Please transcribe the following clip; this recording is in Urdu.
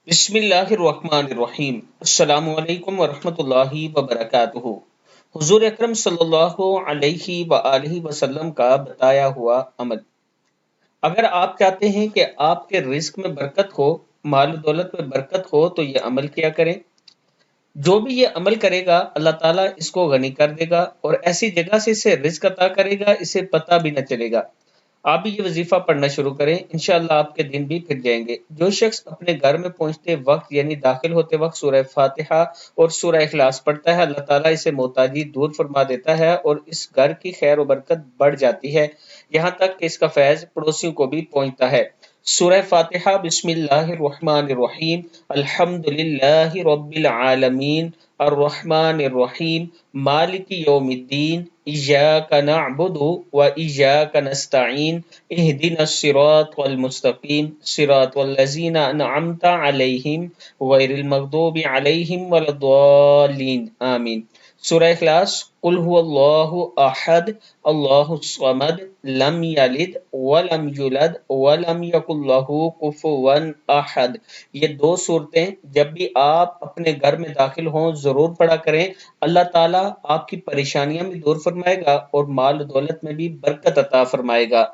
بسم اللہ الرحمن الرحیم۔ السلام علیکم ورحمۃ اللہ وبرکاتہ۔ حضور اکرم صلی اللہ علیہ وآلہ وسلم کا بتایا ہوا عمل۔ اگر آپ چاہتے ہیں کہ آپ کے رزق میں برکت ہو، مال و دولت میں برکت ہو، تو یہ عمل کیا کریں۔ جو بھی یہ عمل کرے گا اللہ تعالیٰ اس کو غنی کر دے گا اور ایسی جگہ سے اسے رزق عطا کرے گا اسے پتہ بھی نہ چلے گا۔ آپ بھی یہ وظیفہ پڑھنا شروع کریں، انشاءاللہ آپ کے دن بھی پھر جائیں گے۔ جو شخص اپنے گھر میں پہنچتے وقت یعنی داخل ہوتے وقت سورہ فاتحہ اور سورہ اخلاص پڑھتا ہے، اللہ تعالیٰ اسے محتاجی دور فرما دیتا ہے اور اس گھر کی خیر و برکت بڑھ جاتی ہے، یہاں تک کہ اس کا فیض پڑوسیوں کو بھی پہنچتا ہے۔ سورہ فاتحہ۔ بسم اللہ الرحمن الرحیم، الحمد للہ رب العالمین، الرحمن الرحیم، مالک یوم الدین، ایاک نعبد و ایاک نستعین، اہدنا الصراط المستقیم، صراط الذین انعمت علیہم غیر المغضوب علیہم ولا الضالین، آمین۔ سورہ اخلاص۔ قل هو اللہ احد اللہ الصمد لم یلد ولم یولد ولم یکن لہ کفوا احد۔ یہ دو صورتیں جب بھی آپ اپنے گھر میں داخل ہوں ضرور پڑھا کریں، اللہ تعالیٰ آپ کی پریشانیاں بھی دور فرمائے گا اور مال و دولت میں بھی برکت عطا فرمائے گا۔